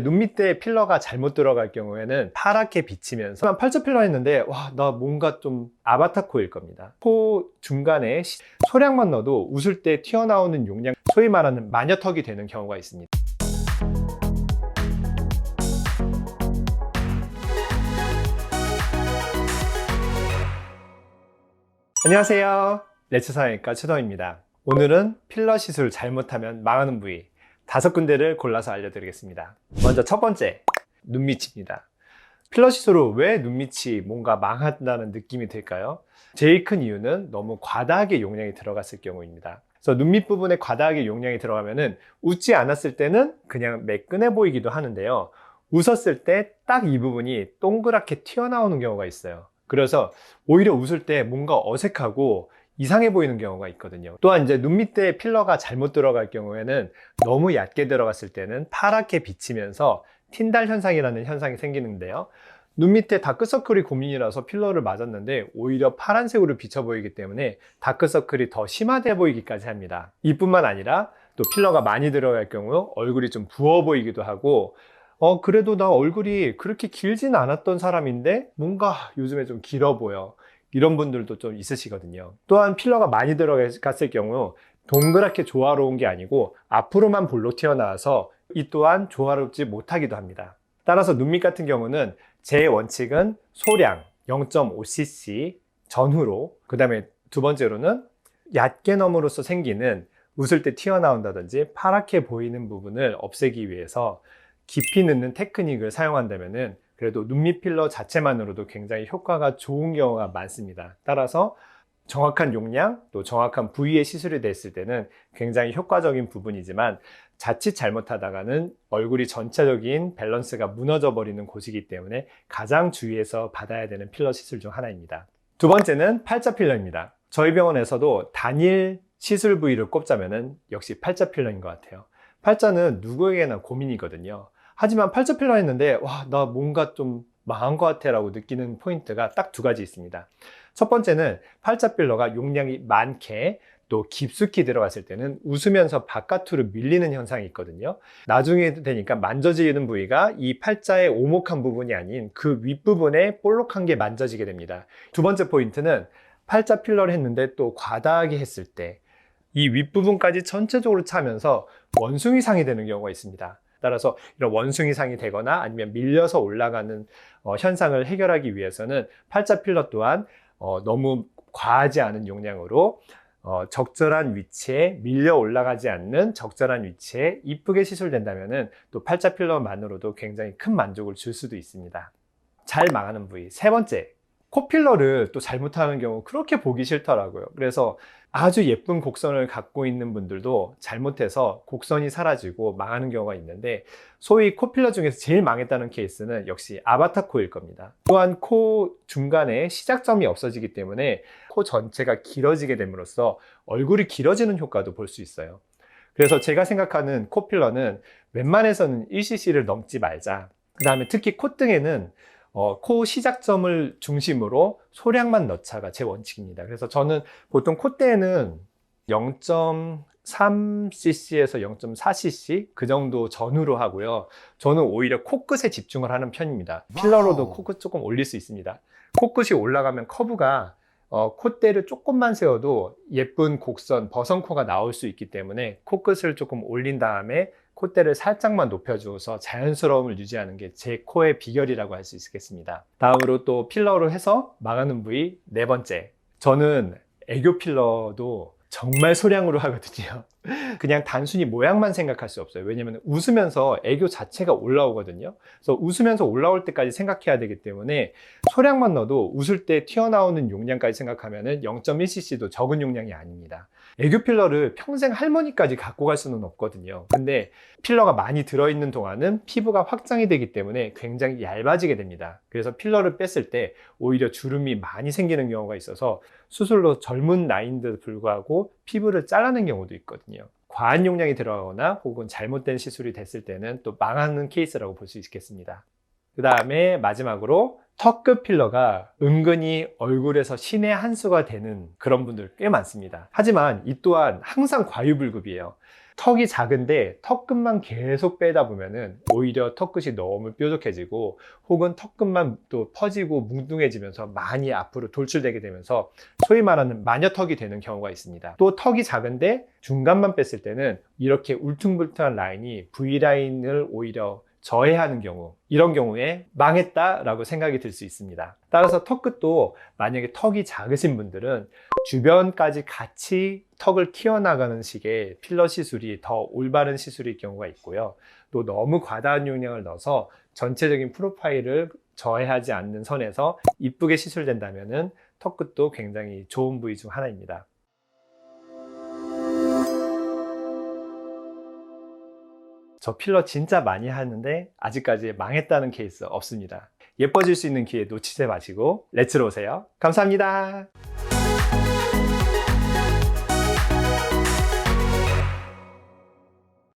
눈 밑에 필러가 잘못 들어갈 경우에는 파랗게 비치면서 팔자 필러 했는데 와, 나 뭔가 좀 아바타 코일 겁니다. 코 중간에 소량만 넣어도 웃을 때 튀어나오는 용량, 소위 말하는 마녀턱이 되는 경우가 있습니다. 안녕하세요, 레츠성형외과 최동입니다. 오늘은 필러 시술 잘못하면 망하는 부위 5군데를 골라서 알려드리겠습니다. 먼저 첫 번째, 눈밑입니다. 필러 시술로 왜 눈밑이 뭔가 망한다는 느낌이 들까요? 제일 큰 이유는 너무 과다하게 용량이 들어갔을 경우입니다. 그래서 눈밑 부분에 과다하게 용량이 들어가면은 웃지 않았을 때는 그냥 매끈해 보이기도 하는데요. 웃었을 때 딱 이 부분이 동그랗게 튀어나오는 경우가 있어요. 그래서 오히려 웃을 때 뭔가 어색하고 이상해 보이는 경우가 있거든요. 또한 이제 눈 밑에 필러가 잘못 들어갈 경우에는 너무 얕게 들어갔을 때는 파랗게 비치면서 틴달 현상이라는 현상이 생기는데요. 눈 밑에 다크서클이 고민이라서 필러를 맞았는데 오히려 파란색으로 비쳐 보이기 때문에 다크서클이 더 심화돼 보이기까지 합니다. 이뿐만 아니라 또 필러가 많이 들어갈 경우 얼굴이 좀 부어 보이기도 하고 그래도 나 얼굴이 그렇게 길진 않았던 사람인데 뭔가 요즘에 좀 길어 보여, 이런 분들도 좀 있으시거든요. 또한 필러가 많이 들어갔을 경우 동그랗게 조화로운 게 아니고 앞으로만 볼록 튀어나와서 이 또한 조화롭지 못하기도 합니다. 따라서 눈밑 같은 경우는 제 원칙은 소량 0.5cc 전후로, 그 다음에 두 번째로는 얕게 넘음으로써 생기는 웃을 때 튀어나온다든지 파랗게 보이는 부분을 없애기 위해서 깊이 넣는 테크닉을 사용한다면은 그래도 눈밑 필러 자체만으로도 굉장히 효과가 좋은 경우가 많습니다. 따라서 정확한 용량, 또 정확한 부위에 시술이 됐을 때는 굉장히 효과적인 부분이지만 자칫 잘못하다가는 얼굴이 전체적인 밸런스가 무너져 버리는 곳이기 때문에 가장 주의해서 받아야 되는 필러 시술 중 하나입니다. 두 번째는 팔자 필러입니다. 저희 병원에서도 단일 시술 부위를 꼽자면은 역시 팔자 필러인 것 같아요. 팔자는 누구에게나 고민이거든요. 하지만 팔자 필러 했는데 와, 나 뭔가 좀 망한 것 같아 라고 느끼는 포인트가 딱 2가지 있습니다. 첫 번째는 팔자 필러가 용량이 많게 또 깊숙이 들어갔을 때는 웃으면서 바깥으로 밀리는 현상이 있거든요. 나중에 되니까 만져지는 부위가 이 팔자의 오목한 부분이 아닌 그 윗부분에 볼록한 게 만져지게 됩니다. 두 번째 포인트는 팔자 필러를 했는데 또 과다하게 했을 때 이 윗부분까지 전체적으로 차면서 원숭이상이 되는 경우가 있습니다. 따라서 이런 원숭이상이 되거나 아니면 밀려서 올라가는 현상을 해결하기 위해서는 팔자 필러 또한 너무 과하지 않은 용량으로 적절한 위치에 밀려 올라가지 않는 적절한 위치에 이쁘게 시술된다면 또 팔자 필러만으로도 굉장히 큰 만족을 줄 수도 있습니다. 잘 망하는 부위 세 번째, 코필러를 또 잘못하는 경우 그렇게 보기 싫더라고요. 그래서 아주 예쁜 곡선을 갖고 있는 분들도 잘못해서 곡선이 사라지고 망하는 경우가 있는데, 소위 코필러 중에서 제일 망했다는 케이스는 역시 아바타 코일 겁니다. 또한 코 중간에 시작점이 없어지기 때문에 코 전체가 길어지게 됨으로써 얼굴이 길어지는 효과도 볼 수 있어요. 그래서 제가 생각하는 코필러는 웬만해서는 1cc를 넘지 말자. 그 다음에 특히 콧등에는 코 시작점을 중심으로 소량만 넣자가 제 원칙입니다. 그래서 저는 보통 콧대에는 0.3cc에서 0.4cc 그 정도 전후로 하고요. 저는 오히려 코끝에 집중을 하는 편입니다. 필러로도 코끝 조금 올릴 수 있습니다. 코끝이 올라가면 커브가 콧대를 조금만 세워도 예쁜 곡선, 버선코가 나올 수 있기 때문에 코끝을 조금 올린 다음에 콧대를 살짝만 높여주어서 자연스러움을 유지하는 게 제 코의 비결이라고 할 수 있겠습니다. 다음으로 또 필러로 해서 망하는 부위 네 번째, 저는 애교 필러도 정말 소량으로 하거든요. 그냥 단순히 모양만 생각할 수 없어요. 왜냐면 웃으면서 애교 자체가 올라오거든요. 그래서 웃으면서 올라올 때까지 생각해야 되기 때문에 소량만 넣어도 웃을 때 튀어나오는 용량까지 생각하면 0.1cc도 적은 용량이 아닙니다. 애교 필러를 평생 할머니까지 갖고 갈 수는 없거든요. 근데 필러가 많이 들어있는 동안은 피부가 확장이 되기 때문에 굉장히 얇아지게 됩니다. 그래서 필러를 뺐을 때 오히려 주름이 많이 생기는 경우가 있어서 수술로 젊은 나이인데도 불구하고 피부를 잘라낸 경우도 있거든요. 과한 용량이 들어가거나 혹은 잘못된 시술이 됐을 때는 또 망하는 케이스라고 볼 수 있겠습니다. 그 다음에 마지막으로 턱끝 필러가 은근히 얼굴에서 신의 한 수가 되는 그런 분들 꽤 많습니다. 하지만 이 또한 항상 과유불급이에요. 턱이 작은데 턱끝만 계속 빼다 보면은 오히려 턱끝이 너무 뾰족해지고 혹은 턱끝만 또 퍼지고 뭉뚱해지면서 많이 앞으로 돌출되게 되면서 소위 말하는 마녀턱이 되는 경우가 있습니다. 또 턱이 작은데 중간만 뺐을 때는 이렇게 울퉁불퉁한 라인이 V라인을 오히려 저해하는 경우, 이런 경우에 망했다라고 생각이 들 수 있습니다. 따라서 턱끝도 만약에 턱이 작으신 분들은 주변까지 같이 턱을 키워나가는 식의 필러 시술이 더 올바른 시술일 경우가 있고요. 또 너무 과다한 용량을 넣어서 전체적인 프로파일을 저해하지 않는 선에서 이쁘게 시술된다면 턱끝도 굉장히 좋은 부위 중 하나입니다. 저 필러 진짜 많이 하는데 아직까지 망했다는 케이스 없습니다. 예뻐질 수 있는 기회 놓치지 마시고 렛츠로 오세요. 감사합니다.